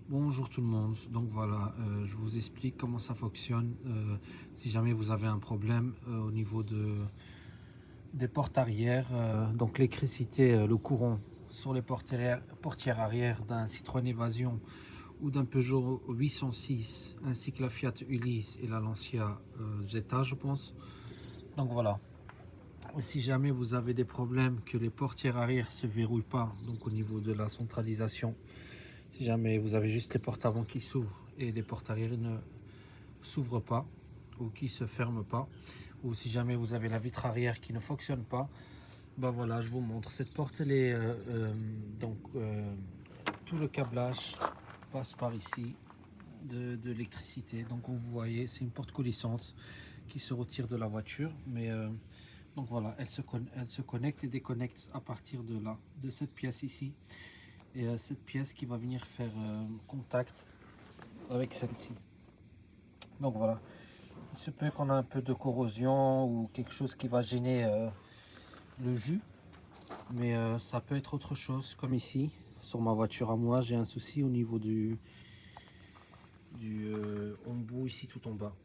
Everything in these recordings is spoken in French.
Bonjour tout le monde, donc voilà, je vous explique comment ça fonctionne si jamais vous avez un problème au niveau des portes arrière, donc l'électricité, le courant sur les portières arrière d'un Citroën Évasion ou d'un Peugeot 806 ainsi que la Fiat Ulysse et la Lancia Zeta je pense. Donc voilà, si jamais vous avez des problèmes que les portières arrière se verrouillent pas, donc au niveau de la centralisation, si jamais vous avez juste les portes avant qui s'ouvrent et les portes arrière ne s'ouvrent pas ou qui se ferment pas, ou si jamais vous avez la vitre arrière qui ne fonctionne pas, ben voilà, je vous montre. Cette porte, elle est tout le câblage passe par ici de l'électricité. Donc vous voyez, c'est une porte coulissante qui se retire de la voiture, mais donc voilà, elle se connecte et déconnecte à partir de là, de cette pièce ici. Et cette pièce qui va venir faire contact avec celle-ci. Donc voilà, il se peut qu'on a un peu de corrosion ou quelque chose qui va gêner le jus, mais ça peut être autre chose, comme ici sur ma voiture à moi, j'ai un souci au niveau du embout ici tout en bas.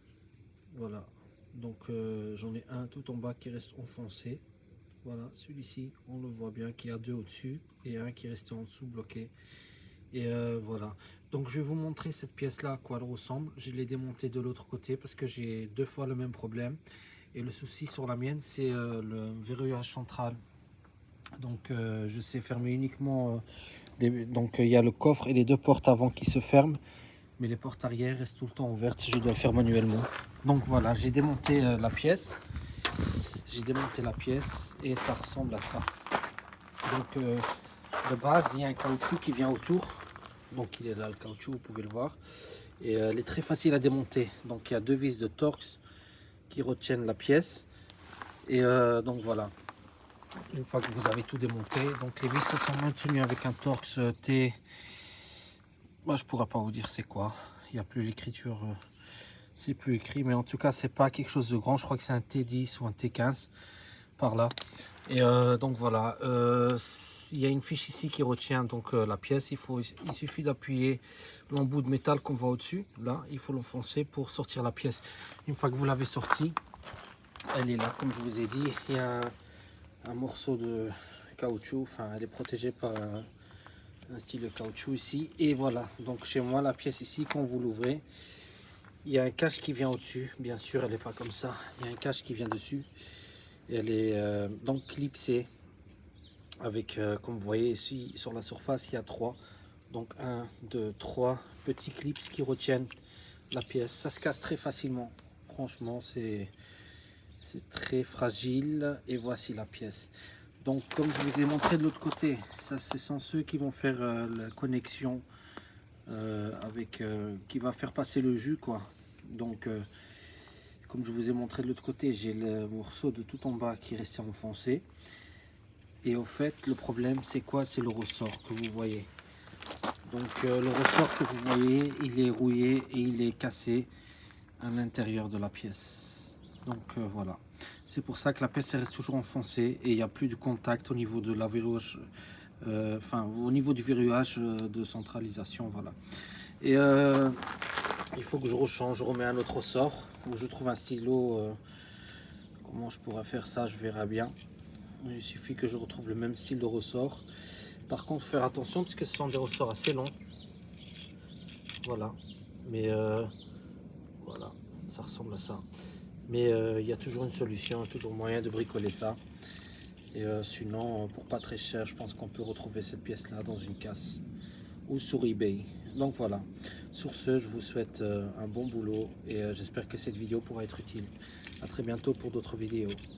Voilà, donc j'en ai un tout en bas qui reste enfoncé. Voilà, celui-ci, on le voit bien qu'il y a deux au-dessus et un qui reste en dessous bloqué. Et voilà, donc je vais vous montrer cette pièce là à quoi elle ressemble. Je l'ai démontée de l'autre côté parce que j'ai deux fois le même problème, et le souci sur la mienne c'est le verrouillage central. Donc je sais fermer uniquement donc il y a le coffre et les deux portes avant qui se ferment, mais les portes arrière restent tout le temps ouvertes, je dois le faire manuellement. Donc voilà, j'ai démonté la pièce et ça ressemble à ça. Donc de base il y a un caoutchouc qui vient autour. Donc il est là le caoutchouc, vous pouvez le voir. Et elle est très facile à démonter. Donc il y a deux vis de Torx qui retiennent la pièce. Et donc voilà. Une fois que vous avez tout démonté, donc les vis sont maintenues avec un Torx T. Moi je pourrais pas vous dire c'est quoi. Il n'y a plus l'écriture, c'est plus écrit. Mais en tout cas c'est pas quelque chose de grand. Je crois que c'est un T10 ou un T15 par là. Et donc voilà, il y a une fiche ici qui retient donc la pièce. Il suffit d'appuyer l'embout de métal qu'on voit au-dessus. Là, il faut l'enfoncer pour sortir la pièce. Une fois que vous l'avez sortie, elle est là, comme je vous ai dit. Il y a un morceau de caoutchouc. Enfin, elle est protégée par un style de caoutchouc ici. Et voilà, donc chez moi, la pièce ici, quand vous l'ouvrez, il y a un cache qui vient au-dessus. Bien sûr, elle n'est pas comme ça. Il y a un cache qui vient dessus. Et elle est donc clipsée avec, comme vous voyez ici sur la surface, il y a trois. Donc un, deux, trois petits clips qui retiennent la pièce. Ça se casse très facilement. Franchement, c'est très fragile. Et voici la pièce. Donc comme je vous ai montré de l'autre côté, ça ce sont ceux qui vont faire la connexion avec qui va faire passer le jus quoi. Donc comme je vous ai montré de l'autre côté, j'ai le morceau de tout en bas qui restait enfoncé. Et au fait, le problème, c'est quoi? C'est le ressort que vous voyez. Donc, le ressort que vous voyez, il est rouillé et il est cassé à l'intérieur de la pièce. Donc, voilà. C'est pour ça que la pièce reste toujours enfoncée et il n'y a plus de contact au niveau de la verrouillage, enfin, au niveau du verrouillage de centralisation, voilà. Et il faut que je rechange, je remets un autre ressort ou je trouve un stylo. Comment je pourrais faire ça, je verrai bien. Il suffit que je retrouve le même style de ressort. Par contre, faire attention parce que ce sont des ressorts assez longs. Voilà. Mais voilà, ça ressemble à ça. Mais il y a toujours une solution, toujours moyen de bricoler ça. Et sinon, pour pas très cher, je pense qu'on peut retrouver cette pièce-là dans une casse ou sur eBay. Donc voilà. Sur ce, je vous souhaite un bon boulot et j'espère que cette vidéo pourra être utile. À très bientôt pour d'autres vidéos.